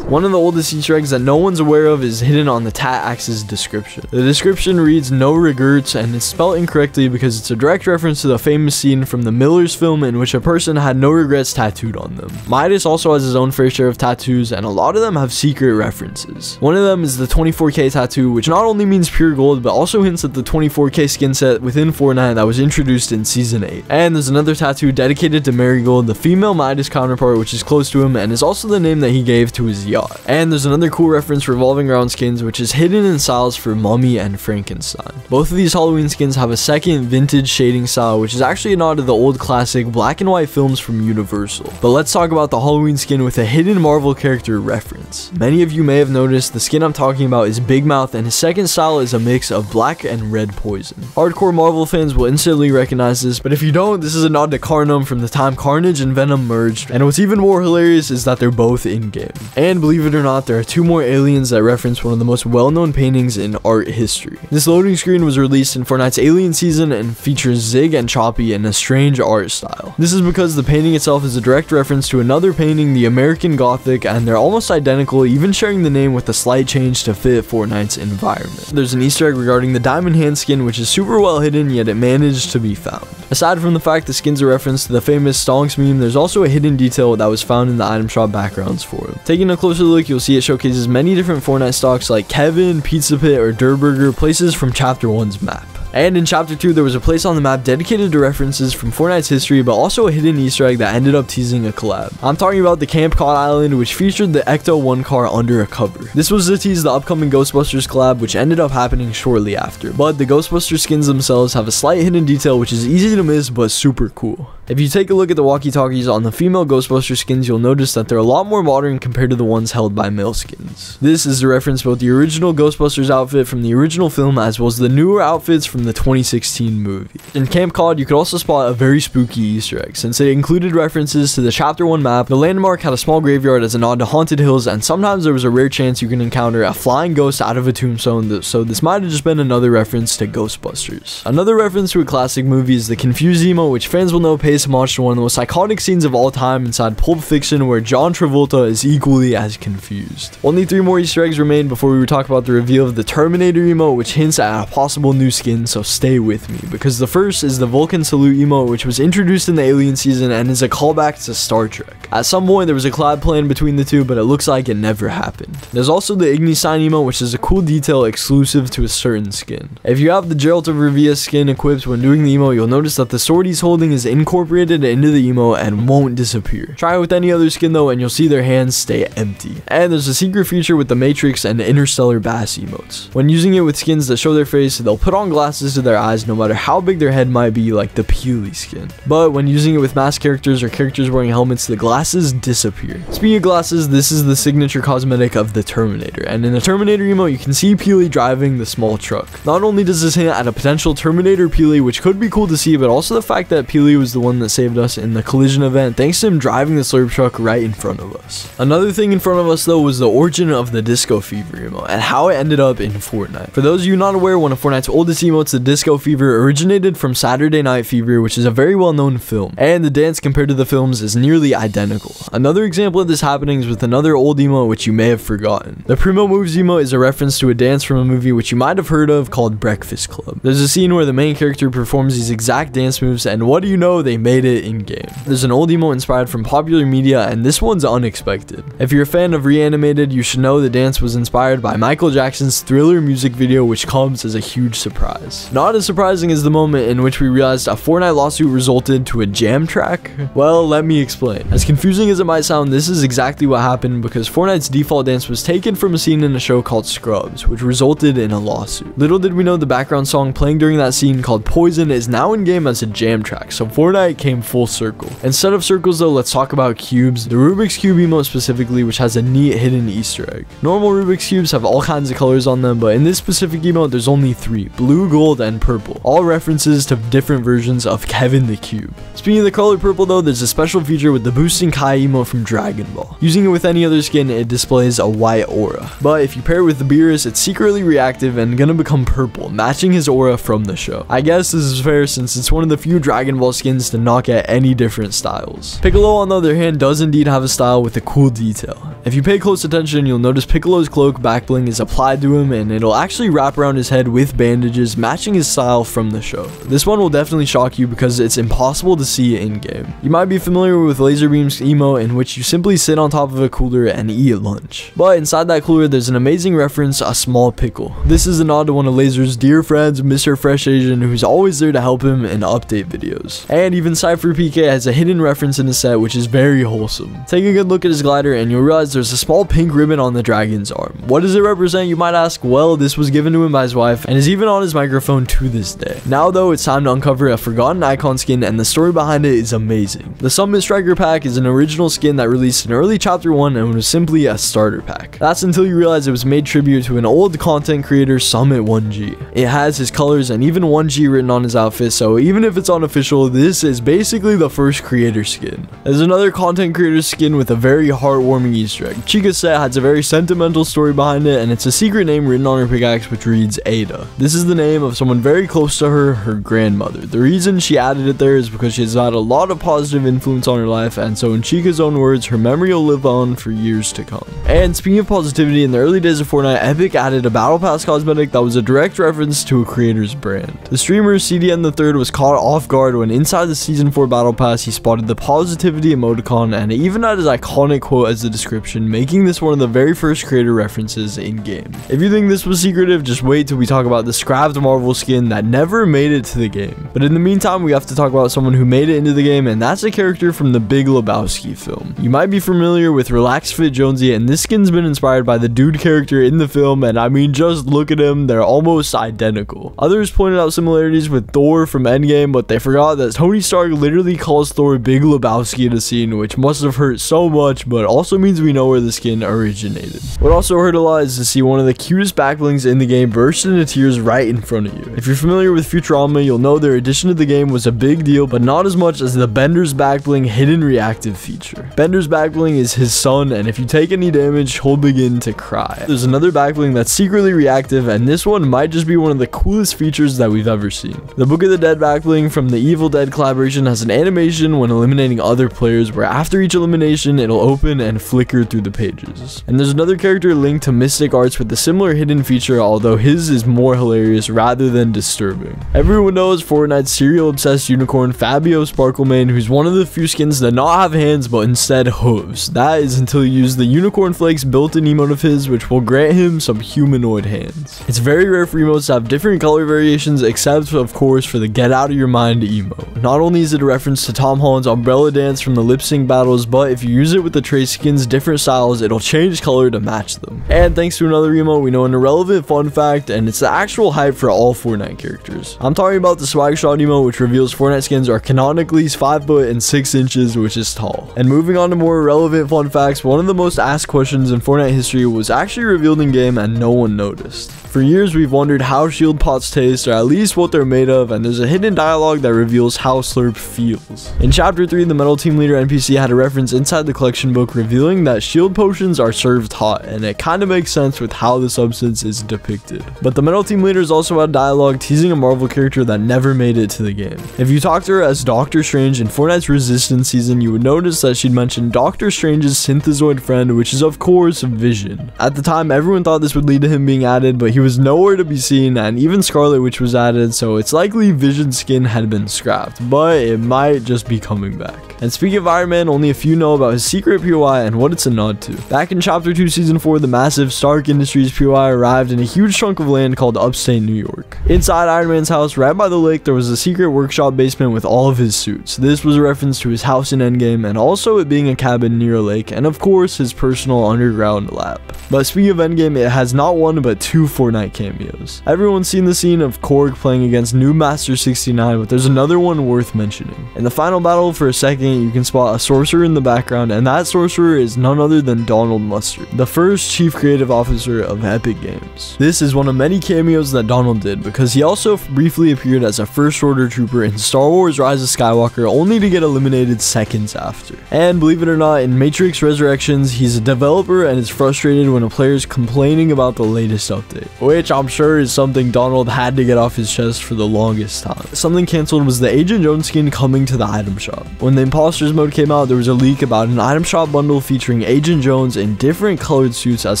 One of the oldest Easter eggs that no one's aware of is hidden on the Tat Axe's description. The description reads "no regrets" and it's spelled incorrectly because it's a direct reference to the famous scene from the Miller's film in which a person had no regrets tattooed on them. Midas also has his own fair share of tattoos, and a lot of them have secret references. One of them is the 24K tattoo, which not only means pure gold but also hints at the 24K skin set within Fortnite that was introduced in Season 8. And there's another tattoo dedicated to Marigold, the female Midas counterpart, which is close to him and is also the name that he gave to his yacht. And there's another cool reference revolving around skins, which is hidden in styles for Mummy and Frankenstein. Both of these Halloween skins have a second vintage shading style, which is actually a nod to the old classic black and white films from Universal. But let's talk about the Halloween skin with a hidden Marvel character reference. Many of you may have noticed the skin I'm talking about is Big Mouth, and his second style is a mix of black and red poison. Hardcore Marvel fans will instantly recognize this, but if you don't, this is a nod to Carnum from the time Carnage and Venom merged, and what's even more hilarious is that they're both in-game. And believe it or not, there are two more aliens that reference one of the most well-known paintings in art history. This loading screen was released in Fortnite's Alien season and features Zig and Choppy in a strange art style. This is because the painting itself is a direct reference to another painting, the American Gothic, and they're almost identical, even sharing the name with a slight change to fit Fortnite's environment. There's an Easter egg regarding the Diamond Hand skin, which is super well hidden, yet it managed to be found. Aside from the fact the skins are referenced to the famous Stonks meme, there's also a hidden detail that was found in the item shop backgrounds for him. Taking a closer look, you'll see it showcases many different Fortnite stocks like Kevin, Pizza Pit, or Durburger, places from Chapter 1's map. And in Chapter 2, there was a place on the map dedicated to references from Fortnite's history, but also a hidden Easter egg that ended up teasing a collab. I'm talking about the Camp Cod Island, which featured the Ecto 1 car under a cover. This was to tease the upcoming Ghostbusters collab, which ended up happening shortly after. But the Ghostbusters skins themselves have a slight hidden detail, which is easy to miss, but super cool. If you take a look at the walkie-talkies on the female Ghostbuster skins, you'll notice that they're a lot more modern compared to the ones held by male skins. This is to reference both the original Ghostbusters outfit from the original film as well as the newer outfits from the 2016 movie. In Camp Cod, you could also spot a very spooky Easter egg, since it included references to the Chapter 1 map. The landmark had a small graveyard as a nod to haunted hills, and sometimes there was a rare chance you can encounter a flying ghost out of a tombstone, so this might have just been another reference to Ghostbusters. Another reference to a classic movie is the Confused emote, which fans will know pays homage to one of the most iconic scenes of all time inside Pulp Fiction, where John Travolta is equally as confused. Only 3 more Easter eggs remain before we talk about the reveal of the Terminator emote, which hints at a possible new skin, so stay with me, because the first is the Vulcan Salute emote, which was introduced in the Alien season and is a callback to Star Trek. At some point there was a collab plan between the two, but it looks like it never happened. There's also the Igni sign emote, which is a cool detail exclusive to a certain skin. If you have the Geralt of Rivia skin equipped when doing the emote, you'll notice that the sword he's holding is incorporated into the emote and won't disappear. Try it with any other skin though and you'll see their hands stay empty. And there's a secret feature with the Matrix and Interstellar Bass emotes. When using it with skins that show their face, they'll put on glasses to their eyes no matter how big their head might be, like the Peely skin. But when using it with masked characters or characters wearing helmets, the glasses disappear. Speaking of glasses, this is the signature cosmetic of the Terminator, and in the Terminator emote you can see Peely driving the small truck. Not only does this hint at a potential Terminator Peely, which could be cool to see, but also the fact that Peely was the one that saved us in the collision event thanks to him driving the slurp truck right in front of us. Another thing in front of us though was the origin of the Disco Fever emote and how it ended up in Fortnite. For those of you not aware, one of Fortnite's oldest emotes, the Disco Fever, originated from Saturday Night Fever, which is a very well-known film, and the dance compared to the films is nearly identical. Another example of this happening is with another old emote which you may have forgotten. The Primo Moves emote is a reference to a dance from a movie which you might have heard of called Breakfast Club. There's a scene where the main character performs these exact dance moves, and what do you know, they made it in game. There's an old emote inspired from popular media, and this one's unexpected. If you're a fan of Reanimated, you should know the dance was inspired by Michael Jackson's Thriller music video, which comes as a huge surprise. Not as surprising as the moment in which we realized a Fortnite lawsuit resulted to a jam track. Well, let me explain. As confusing as it might sound, this is exactly what happened, because Fortnite's default dance was taken from a scene in a show called Scrubs, which resulted in a lawsuit. Little did we know the background song playing during that scene called Poison is now in game as a jam track, so Fortnite came full circle. Instead of circles though, let's talk about cubes. The Rubik's Cube emote specifically, which has a neat hidden Easter egg. Normal Rubik's Cubes have all kinds of colors on them, but in this specific emote there's only 3, blue, gold, and purple, all references to different versions of Kevin the Cube. Speaking of the color purple though, there's a special feature with the Boosting Kai emote from Dragon Ball. Using it with any other skin, it displays a white aura, but if you pair it with the Beerus, it's secretly reactive and gonna become purple, matching his aura from the show. I guess this is fair since it's one of the few Dragon Ball skins to not get any different styles. Piccolo on the other hand does indeed have a style with a cool detail. If you pay close attention, you'll notice Piccolo's cloak back bling is applied to him, and it'll actually wrap around his head with bandages, matching his style from the show. This one will definitely shock you because it's impossible to see in game. You might be familiar with Laserbeam's emote, in which you simply sit on top of a cooler and eat lunch. But inside that cooler, there's an amazing reference, a small pickle. This is a nod to one of Laser's dear friends, Mr. Fresh Asian, who's always there to help him in update videos. And even Cypher PK has a hidden reference in his set, which is very wholesome. Take a good look at his glider and you'll realize there's a small pink ribbon on the dragon's arm. What does it represent, you might ask? Well, this was given to him by his wife and is even on his microphone to this day. Now though, it's time to uncover a forgotten icon skin, and the story behind it is amazing. The Summit Striker pack is an original skin that released in early Chapter 1 and was simply a starter pack. That's until you realize it was made tribute to an old content creator, Summit 1G. It has his colors and even 1G written on his outfit, so even if it's unofficial, this is basically the first creator skin. There's another content creator skin with a very heartwarming Easter egg. Chica's set has a very sentimental story behind it, and it's a secret name written on her pickaxe which reads Ada. This is the name of of someone very close to her, her grandmother. The reason she added it there is because she has had a lot of positive influence on her life, and so in Chica's own words, her memory will live on for years to come. And speaking of positivity, in the early days of Fortnite, Epic added a Battle Pass cosmetic that was a direct reference to a creator's brand. The streamer CDN3 was caught off guard when inside the Season 4 Battle Pass, he spotted the positivity emoticon, and it even had his iconic quote as the description, making this one of the very first creator references in game. If you think this was secretive, just wait till we talk about the scrapped Marvel skin that never made it to the game. But in the meantime, we have to talk about someone who made it into the game, and that's a character from the Big Lebowski film. You might be familiar with Relaxed Fit Jonesy, and this skin's been inspired by the dude character in the film, and I mean, just look at him, they're almost identical. Others pointed out similarities with Thor from Endgame, but they forgot that Tony Stark literally calls Thor Big Lebowski in a scene, which must have hurt so much, but also means we know where the skin originated. What also hurt a lot is to see one of the cutest backblings in the game burst into tears right in front of you. If you're familiar with Futurama, you'll know their addition to the game was a big deal, but not as much as the Bender's backbling hidden reactive feature. Bender's backbling is his son, and if you take any damage, he'll begin to cry. There's another backbling that's secretly reactive, and this one might just be one of the coolest features that we've ever seen. The Book of the Dead backbling from the Evil Dead collaboration has an animation when eliminating other players, where after each elimination, it'll open and flicker through the pages. And there's another character linked to Mystic Arts with a similar hidden feature, although his is more hilarious rather than disturbing. Everyone knows Fortnite's serial obsessed unicorn Fabio Sparklemane, who's one of the few skins that not have hands but instead hooves. That is until you use the Unicorn Flakes built-in emote of his, which will grant him some humanoid hands. It's very rare for emotes to have different color variations, except of course for the Get Out of Your Mind emote. Not only is it a reference to Tom Holland's umbrella dance from the lip sync battles, but if you use it with the Trace skin's different styles, it'll change color to match them. And thanks to another emote, we know an irrelevant fun fact, and it's the actual hype for all Fortnite characters. I'm talking about the Swag Shot emote, which reveals Fortnite skins are canonically 5 foot and 6 inches, which is tall. And moving on to more relevant fun facts, one of the most asked questions in Fortnite history was actually revealed in game and no one noticed. For years, we've wondered how shield pots taste, or at least what they're made of, and there's a hidden dialogue that reveals how Slurp feels. In Chapter 3, the Metal Team Leader NPC had a reference inside the collection book revealing that shield potions are served hot, and it kind of makes sense with how the substance is depicted. But the Metal Team Leaders also had dialogue teasing a Marvel character that never made it to the game. If you talked to her as Doctor Strange in Fortnite's Resistance season, you would notice that she'd mentioned Doctor Strange's synthezoid friend, which is of course Vision. At the time, everyone thought this would lead to him being added, but he was nowhere to be seen, and even Scarlet Witch was added, so it's likely Vision's skin had been scrapped, but it might just be coming back. And speaking of Iron Man, only a few know about his secret POI and what it's a nod to. Back in Chapter 2 Season 4, the massive Stark Industries POI arrived in a huge chunk of land called upstate New York. Inside Iron Man's house, right by the lake, there was a secret workshop basement with all of his suits. This was a reference to his house in Endgame, and also it being a cabin near a lake, and of course his personal underground lab. But speaking of Endgame, it has not one but 2 Fortnite cameos. Everyone's seen the scene of Korg playing against New Master 69, but there's another one worth mentioning. In the final battle, for a second, you can spot a sorcerer in the background, and that sorcerer is none other than Donald Mustard, the first chief creative officer of Epic Games. This is one of many cameos that Donald did, because he also briefly appeared as a First Order trooper in Star Wars Rise of Skywalker, only to get eliminated seconds after. And believe it or not, in Matrix Resurrections, he's a developer and is frustrated when a player is complaining about the latest update, which I'm sure is something Donald had to get off his chest for the longest time. Something cancelled was the Agent Jones skin coming to the item shop. When the Imposters mode came out, there was a leak about an item shop bundle featuring Agent Jones in different colored suits as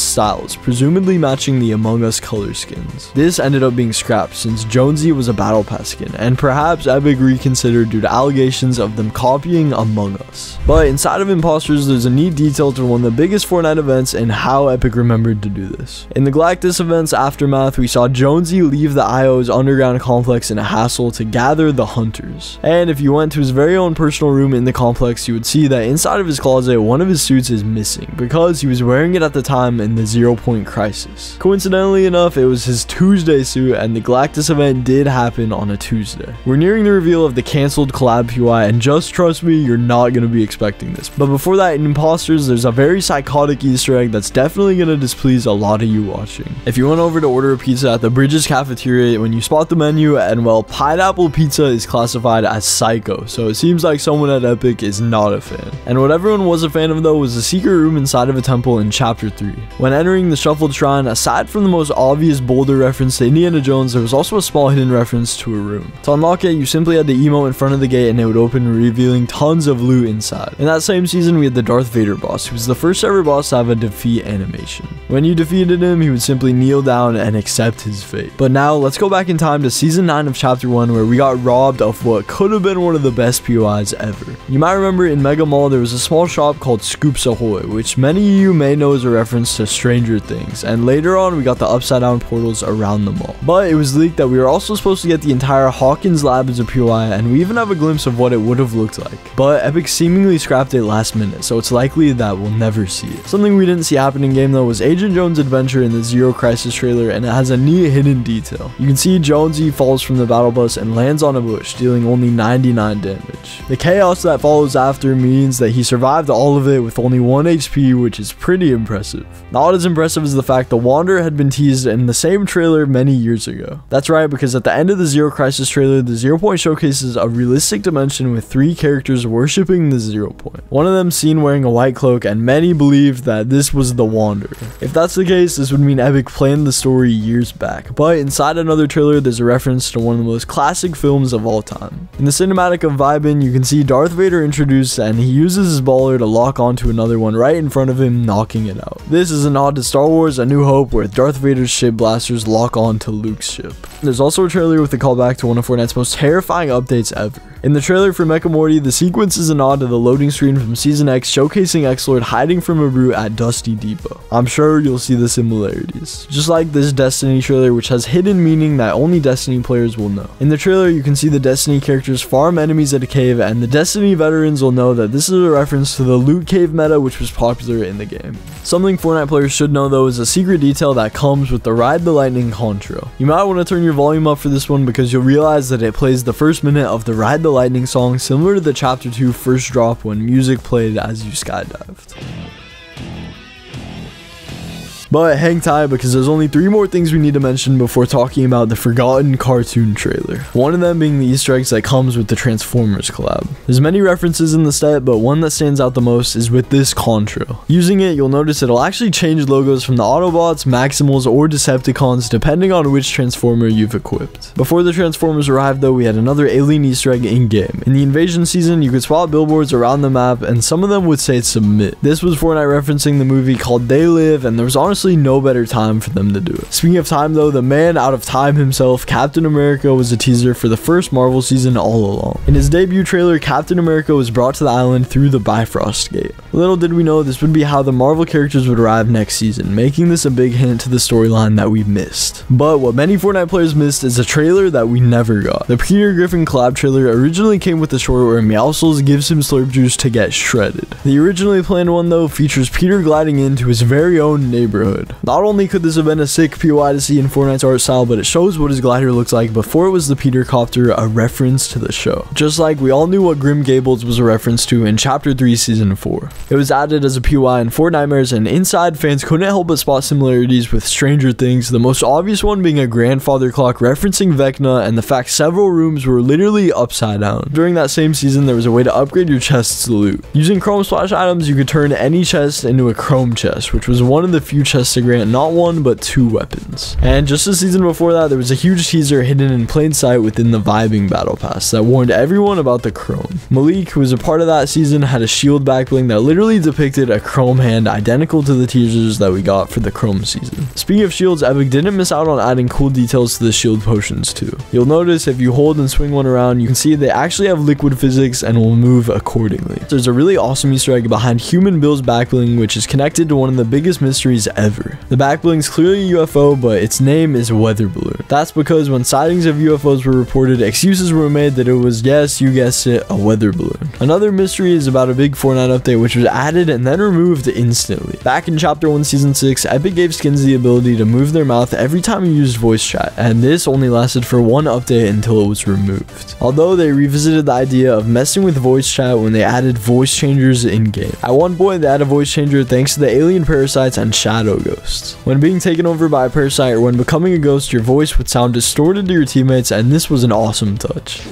styles, presumably matching the Among Us color skins. This ended up being scrapped since Jonesy was a Battle Pass skin, and perhaps Epic reconsidered due to allegations of them copying Among Us. But inside of Imposters, there's a neat detail to one of the biggest Fortnite events and how Epic remembered to do this. In the Galactus event's aftermath, we saw Jonesy leave the IO's underground complex in a hassle to gather the hunters. And if you went to his very own personal room in the complex, you would see that inside of his closet, one of his suits is missing because he was wearing it at the time in the 0 Point Crisis. Coincidentally enough, it was his Tuesday suit, and the Galactus event did happen on a Tuesday. We're nearing the reveal of the cancelled collab POI, and just trust me, you're not going to be expecting this. But before that, in Imposters, there's a very psychotic Easter egg that's definitely going to displease a lot of you watching. If you went over to order a pizza at the Bridges cafeteria, when you spot the menu, and well, pineapple pizza is classified as psycho, so it seems like someone at Epic is not a fan. And what everyone was a fan of though was the secret room inside of a temple in Chapter 3. When entering the Shuffled Shrine, aside from the most obvious boulder reference to Indiana Jones, zones, there was also a small hidden reference to a room. To unlock it, you simply had the emote in front of the gate and it would open, revealing tons of loot inside. In that same season, we had the Darth Vader boss, who was the first ever boss to have a defeat animation. When you defeated him, he would simply kneel down and accept his fate. But now, let's go back in time to season 9 of chapter 1, where we got robbed of what could have been one of the best POIs ever. You might remember in Mega Mall, there was a small shop called Scoops Ahoy, which many of you may know as a reference to Stranger Things, and later on, we got the upside down portals around the mall. But it was leaked that we were also supposed to get the entire Hawkins lab as a POI, and we even have a glimpse of what it would have looked like. But Epic seemingly scrapped it last minute, so it's likely that we'll never see it. Something we didn't see happen in game though was Agent Jones' adventure in the Zero Crisis trailer, and it has a neat hidden detail. You can see Jonesy falls from the battle bus and lands on a bush, dealing only 99 damage. The chaos that follows after means that he survived all of it with only 1 HP, which is pretty impressive. Not as impressive as the fact the Wanderer had been teased in the same trailer many years ago. That's right, because at the end of the Zero Crisis trailer, the Zero Point showcases a realistic dimension with 3 characters worshipping the Zero Point. One of them seen wearing a white cloak, and many believed that this was the Wanderer. If that's the case, this would mean Epic planned the story years back. But inside another trailer, there's a reference to one of the most classic films of all time. In the cinematic of Vibin, you can see Darth Vader introduced, and he uses his baller to lock onto another one right in front of him, knocking it out. This is a nod to Star Wars A New Hope, where Darth Vader's ship blasters lock on to Luke's ship. There's also a trailer with a callback to one of Fortnite's most terrifying updates ever. In the trailer for Mecha Morty, the sequence is a nod to the loading screen from Season X showcasing X-Lord hiding from a brute at Dusty Depot. I'm sure you'll see the similarities. Just like this Destiny trailer, which has hidden meaning that only Destiny players will know. In the trailer, you can see the Destiny characters farm enemies at a cave, and the Destiny veterans will know that this is a reference to the loot cave meta, which was popular in the game. Something Fortnite players should know though is a secret detail that comes with the Ride the Lightning Contro. You might want to turn your volume up for this one because you'll realize that it plays the first minute of the Ride the Lightning song, similar to the Chapter 2 first drop when music played as you skydived. But hang tight, because there's only 3 more things we need to mention before talking about the forgotten cartoon trailer. One of them being the Easter eggs that comes with the Transformers collab. There's many references in the set, but one that stands out the most is with this Contro. Using it, you'll notice it'll actually change logos from the Autobots, Maximals, or Decepticons depending on which Transformer you've equipped. Before the Transformers arrived though, we had another alien Easter egg in-game. In the Invasion season, you could spot billboards around the map, and some of them would say submit. This was Fortnite referencing the movie called They Live, and there was honestly no better time for them to do it. Speaking of time though, the man out of time himself, Captain America, was a teaser for the first Marvel season all along. In his debut trailer, Captain America was brought to the island through the Bifrost Gate. Little did we know this would be how the Marvel characters would arrive next season, making this a big hint to the storyline that we missed. But what many Fortnite players missed is a trailer that we never got. The Peter Griffin collab trailer originally came with a short where Meowscles gives him slurp juice to get shredded. The originally planned one though features Peter gliding into his very own neighborhood. Not only could this have been a sick POI to see in Fortnite's art style, but it shows what his glider looks like before it was the Peter Copter, a reference to the show. Just like we all knew what Grim Gables was a reference to in Chapter 3 Season 4. It was added as a POI in Fortnitemares, and inside fans couldn't help but spot similarities with Stranger Things, the most obvious one being a grandfather clock referencing Vecna and the fact several rooms were literally upside down. During that same season, there was a way to upgrade your chest's loot. Using Chrome Splash items, you could turn any chest into a Chrome chest, which was one of the few chests to grant not 1 but 2 weapons. And just a season before that, there was a huge teaser hidden in plain sight within the Vibing Battle Pass that warned everyone about the Chrome. Malik, who was a part of that season, had a shield backbling that literally depicted a Chrome hand identical to the teasers that we got for the Chrome season. Speaking of shields, Epic didn't miss out on adding cool details to the shield potions too. You'll notice if you hold and swing one around, you can see they actually have liquid physics and will move accordingly. There's a really awesome Easter egg behind Human Bill's backbling, which is connected to one of the biggest mysteries ever. The backbling's clearly a UFO, but its name is weather balloon. That's because when sightings of UFOs were reported, excuses were made that it was, yes, you guessed it, a weather balloon. Another mystery is about a big Fortnite update which was added and then removed instantly. Back in Chapter 1 Season 6, Epic gave skins the ability to move their mouth every time you used voice chat, and this only lasted for one update until it was removed. Although they revisited the idea of messing with voice chat when they added voice changers in-game. At one point, they had a voice changer thanks to the alien parasites and shadow ghosts. When being taken over by a parasite or when becoming a ghost, your voice would sound distorted to your teammates, and this was an awesome touch.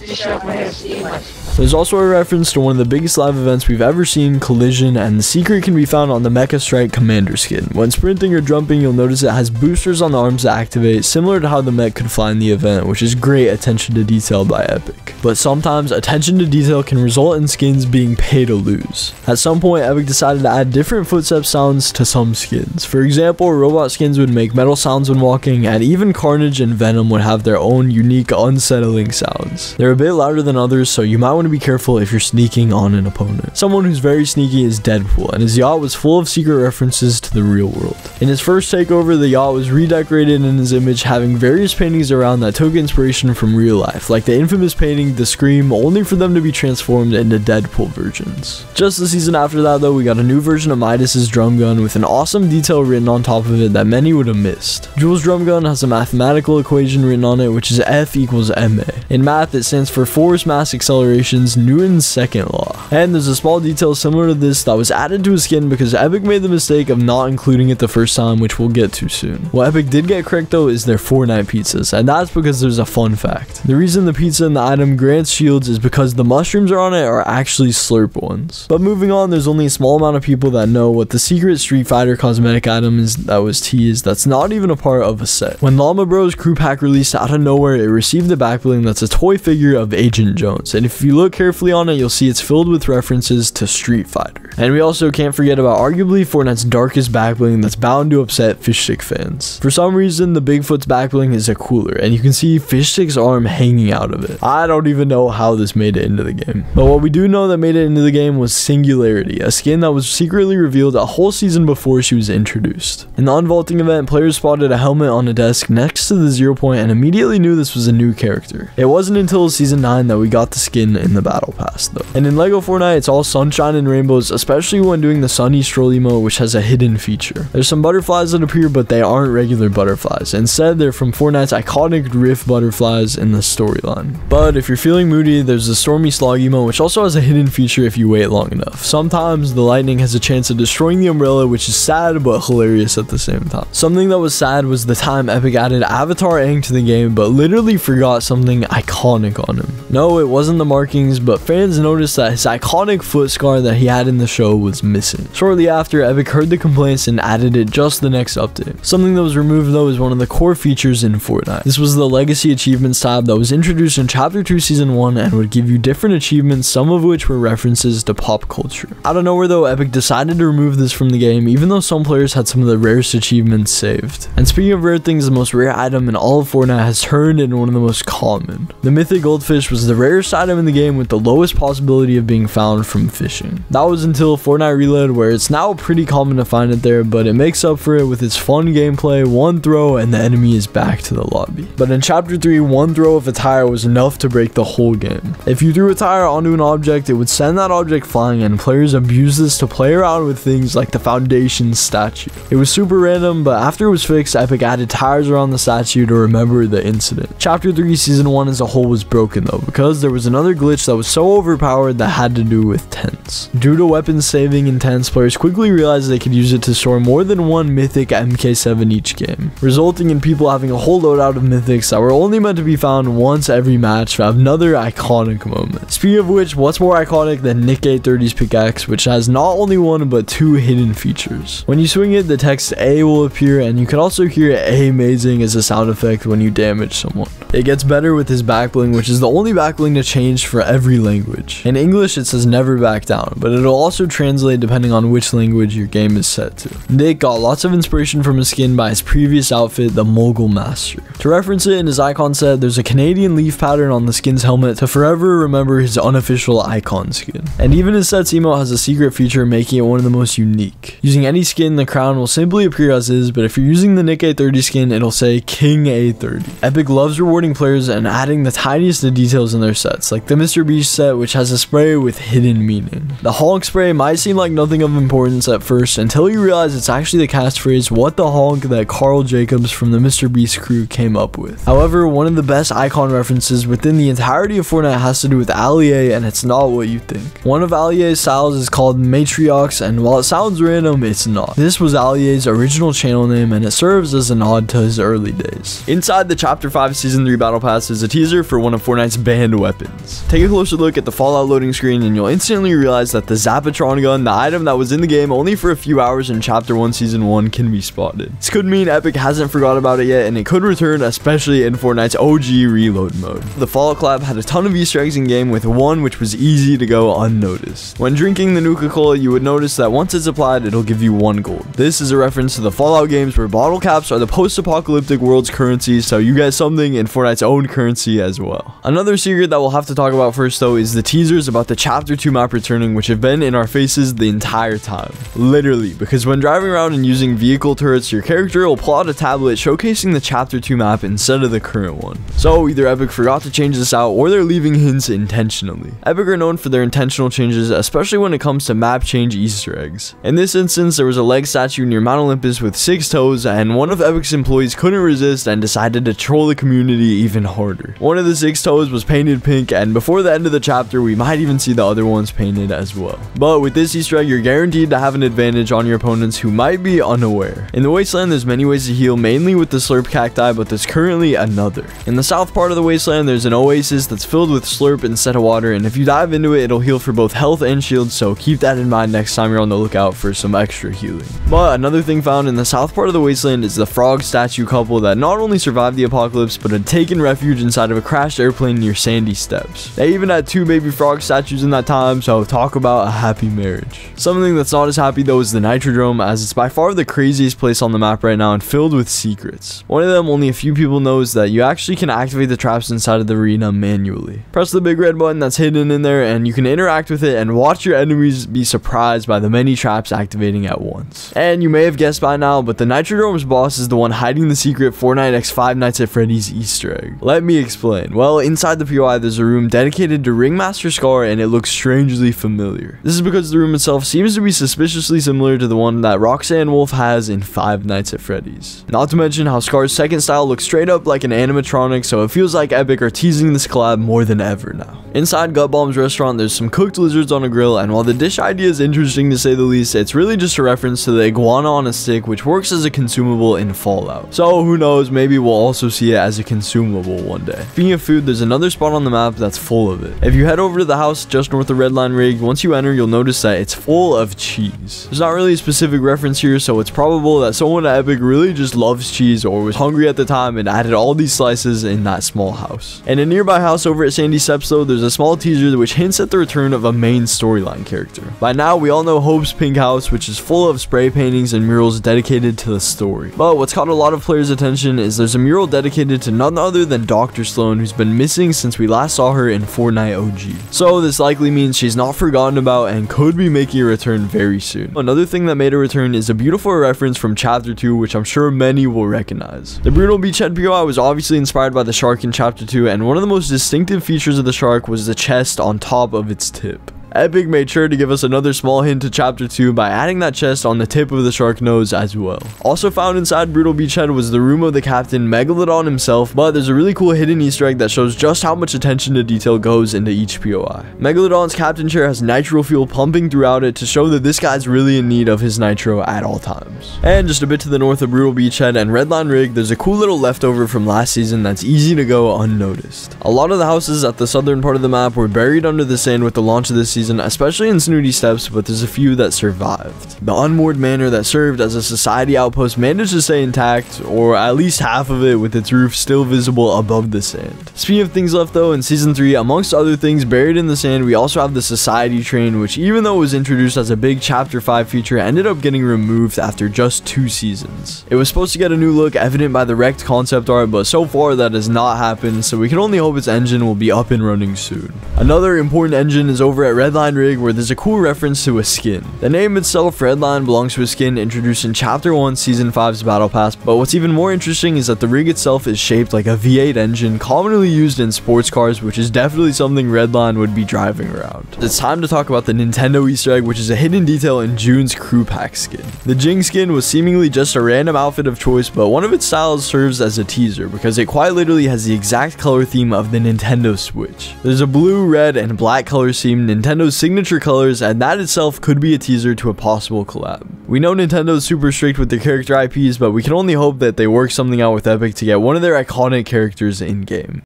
There's also a reference to one of the biggest live events we've ever seen, Collision, and the secret can be found on the Mecha Strike Commander skin. When sprinting or jumping, you'll notice it has boosters on the arms that activate, similar to how the mech could fly in the event, which is great attention to detail by Epic. But sometimes attention to detail can result in skins being pay to lose. At some point, Epic decided to add different footstep sounds to some skins. For example, robot skins would make metal sounds when walking, and even Carnage and Venom would have their own unique unsettling sounds. They're a bit louder than others, so you might want to be careful if you're sneaking on an opponent. Someone who's very sneaky is Deadpool, and his yacht was full of secret references to the real world. In his first takeover, the yacht was redecorated in his image, having various paintings around that took inspiration from real life, like the infamous painting The Scream, only for them to be transformed into Deadpool versions. Just the season after that though, we got a new version of Midas's drum gun with an awesome detail written on top of it that many would have missed. Jules' drum gun has a mathematical equation written on it, which is F equals ma. In math, it stands for force mass accelerations, Newton's second law. And there's a small detail similar to this that was added to his skin because Epic made the mistake of not including it the first time, which we'll get to soon. What Epic did get correct though is their Fortnite pizzas, and that's because there's a fun fact. The reason the pizza in the item grants shields is because the mushrooms are on it are actually slurp ones. But moving on, there's only a small amount of people that know what the secret Street Fighter cosmetic item is that was teased that's not even a part of a set. When Llama Bros crew pack released out of nowhere, it received a backbling that's a toy figure of Agent Jones, and if you look carefully on it, you'll see it's filled with references to Street Fighter. And we also can't forget about arguably Fortnite's darkest backbling that's bound to upset Fishstick fans. For some reason, the Bigfoot's backbling is a cooler, and you can see Fishstick's arm hanging out of it. I don't even know how this made it into the game. But what we do know that made it into the game was Singularity, a skin that was secretly revealed a whole season before she was introduced. In the unvaulting event, players spotted a helmet on a desk next to the 0 point and immediately knew this was a new character. It wasn't until season 9 that we got the skin in the battle pass though. And in LEGO Fortnite, it's all sunshine and rainbows, especially when doing the Sunny Stroll emote, which has a hidden feature. There's some butterflies that appear, but they aren't regular butterflies. Instead, they're from Fortnite's iconic Rift butterflies in the storyline. But if you're feeling moody, there's the Stormy Slog emote, which also has a hidden feature if you wait long enough. Sometimes the lightning has a chance of destroying the umbrella, which is sad but hilarious at the same time. Something that was sad was the time Epic added Avatar Aang to the game, but literally forgot something iconic on him. No, it wasn't the markings, but fans noticed that his iconic foot scar that he had in the show was missing. Shortly after, Epic heard the complaints and added it just the next update. Something that was removed though is one of the core features in Fortnite. This was the Legacy Achievements tab that was introduced in Chapter 2 Season 1 and would give you different achievements, some of which were references to pop culture. Out of nowhere though, Epic decided to remove this from the game, even though some players had some of the rarest achievements saved. And speaking of rare things, the most rare item in all of Fortnite has turned into one of the most common. The Mythic Goldfish was the rarest item in the game with the lowest possibility of being found from fishing. That was until Fortnite Reload, where it's now pretty common to find it there, but it makes up for it with its fun gameplay. One throw and the enemy is back to the lobby. But in Chapter 3, one throw of a tire was enough to break the whole game. If you threw a tire onto an object, it would send that object flying, and players abused this to play around with things like the Foundation statue. It was super random, but after it was fixed, Epic added tires around the statue to remember the incident. Chapter 3 Season 1 as a whole was broken though, because there was another glitch that was so overpowered that had to do with tents. Due to weapons saving in tents, players quickly realized they could use it to store more than one mythic MK7 each game, resulting in people having a whole loadout of mythics that were only meant to be found once every match for another iconic moment. Speaking of which, what's more iconic than Nick 830's pickaxe, which has not only one but two hidden features. When you swing it, the text A will appear, and you can also hear amazing as a sound effect when you damage someone. It gets better with his backbling, which is the only backbling to change for every language. In English, it says never back down, but it'll also translate depending on which language your game is set to. Nick got lots of inspiration from his skin by his previous outfit, the Mogul Master. To reference it in his icon set, there's a Canadian leaf pattern on the skin's helmet to forever remember his unofficial icon skin. And even his set's emote has a secret feature making it one of the most unique. Using any skin, the crown will simply appear as is, but if you're using the Nick 830 skin, it'll say King 830. Epic loves rewarding players and adding the tiniest of details in their sets, like the Mr. Beast set, which has a spray with hidden meaning. The honk spray might seem like nothing of importance at first until you realize it's actually the catchphrase "What the honk" that Carl Jacobs from the Mr. Beast crew came up with. However, one of the best icon references within the entirety of Fortnite has to do with Allier, and it's not what you think. One of Allier's styles is called Matriarchs, and while it sounds random, it's not. This was Allier's original channel name, and it serves as a nod to his early days. Inside the Chapter 5 Season 3 Battle Pass is a teaser for one of Fortnite's banned weapons. Take a closer look at the Fallout loading screen and you'll instantly realize that the Zapatron gun, the item that was in the game only for a few hours in Chapter 1 Season 1, can be spotted. This could mean Epic hasn't forgot about it yet, and it could return, especially in Fortnite's OG reload mode. The Fallout collab had a ton of Easter eggs in game, with one which was easy to go unnoticed. When drinking the Nuka-Cola, you would notice that once it's applied, it'll give you 1 gold. This is a reference to the Fallout games where bottle caps are the post-apocalyptic world's currency, so you get something in Fortnite's own currency as well. Another secret that we'll have to talk about first though is the teasers about the Chapter 2 map returning, which have been in our faces the entire time. Literally, because when driving around and using vehicle turrets, your character will pull out a tablet showcasing the Chapter 2 map instead of the current one. So either Epic forgot to change this out, or they're leaving hints intentionally. Epic are known for their intentional changes, especially when it comes to map change Easter eggs. In this instance, there was a leg statue near Mount Olympus with 6 toes, and one of Epic's employees couldn't resist and decided to troll the community even harder. One of the 6 toes was painted pink, and before the end of the chapter, we might even see the other ones painted as well. But with this Easter egg, you're guaranteed to have an advantage on your opponents who might be unaware. In the Wasteland, there's many ways to heal, mainly with the Slurp cacti, but there's currently another. In the south part of the Wasteland, there's an oasis that's filled with Slurp instead of water, and if you dive into it, it'll heal for both health and shield, so keep that in mind next time you're on the lookout for some extra healing. But another thing found in the south part of the Wasteland is the frog statue couple that not only survived the apocalypse, but had taken refuge inside of a crashed airplane near Sandy Steps. They even had 2 baby frog statues in that time, so talk about a happy marriage. Something that's not as happy though is the Nitrodrome, as it's by far the craziest place on the map right now and filled with secrets. One of them only a few people know is that you actually can activate the traps inside of the arena manually. Press the big red button that's hidden in there and you can interact with it and watch your enemies be surprised by the many traps activating at once. And you may have guessed by now, but the Nitrodrome's boss is the one hiding the secret Fortnite X Five Nights at Freddy's Easter egg. Let me explain. Well, inside the POI there's a room dedicated to Ringmaster Scar, and it looks strangely familiar. This is because the room itself seems to be suspiciously similar to the one that Roxanne Wolf has in Five Nights at Freddy's. Not to mention how Scar's second style looks straight up like an animatronic, so it feels like Epic are teasing this collab more than ever now. Inside Gut Bomb's restaurant, there's some cooked lizards on a grill, and while the dish idea is interesting to say the least, it's really just a reference to the iguana on a stick, which works as a consumable in Fallout. So who knows, maybe we'll also see it as a consumable one day. Speaking of food, there's another spot on the map that's full of it. If you head over to the house just north of Redline Rig, once you enter, you'll notice that it's full of cheese. There's not really a specific reference here, so it's probable that someone at Epic really just loves cheese or was hungry at the time and added all these slices in that small house. In a nearby house over at Sandy Steps though, there's a small teaser which hints at the return of a main storyline character. By now, we all know Hope's pink house, which is full of spray paintings and murals dedicated to the story. But what's caught a lot of players' attention is there's a mural dedicated to none other than Dr. Sloan, who's been missing since we last saw her in Fortnite OG. So this likely means she's not forgotten about and could be making a return very soon. Another thing that made a return is a beautiful reference from Chapter 2, which I'm sure many will recognize. The Brutal Beachhead POI was obviously inspired by the shark in Chapter 2, and one of the most distinctive features of the shark was the chest on top of its tip. Epic made sure to give us another small hint to Chapter 2 by adding that chest on the tip of the shark nose as well. Also found inside Brutal Beachhead was the room of the captain, Megalodon himself, but there's a really cool hidden Easter egg that shows just how much attention to detail goes into each POI. Megalodon's captain chair has nitro fuel pumping throughout it to show that this guy's really in need of his nitro at all times. And just a bit to the north of Brutal Beachhead and Redline Rig, there's a cool little leftover from last season that's easy to go unnoticed. A lot of the houses at the southern part of the map were buried under the sand with the launch of this season, especially in Snooty Steps, but there's a few that survived. The unmoored manor that served as a society outpost managed to stay intact, or at least half of it, with its roof still visible above the sand. Speaking of things left though, in Season 3, amongst other things buried in the sand, we also have the society train, which even though it was introduced as a big Chapter 5 feature, ended up getting removed after just 2 seasons. It was supposed to get a new look evident by the wrecked concept art, but so far that has not happened, so we can only hope its engine will be up and running soon. Another important engine is over at Redline Rig, where there's a cool reference to a skin. The name itself, Redline, belongs to a skin introduced in Chapter 1 Season 5's Battle Pass, but what's even more interesting is that the rig itself is shaped like a V8 engine commonly used in sports cars, which is definitely something Redline would be driving around. It's time to talk about the Nintendo Easter egg, which is a hidden detail in June's crew pack skin. The Jing skin was seemingly just a random outfit of choice, but one of its styles serves as a teaser because it quite literally has the exact color theme of the Nintendo Switch. There's a blue, red, and black color scheme, Nintendo's signature colors, and that itself could be a teaser to a possible collab. We know Nintendo's super strict with their character IPs, but we can only hope that they work something out with Epic to get one of their iconic characters in game.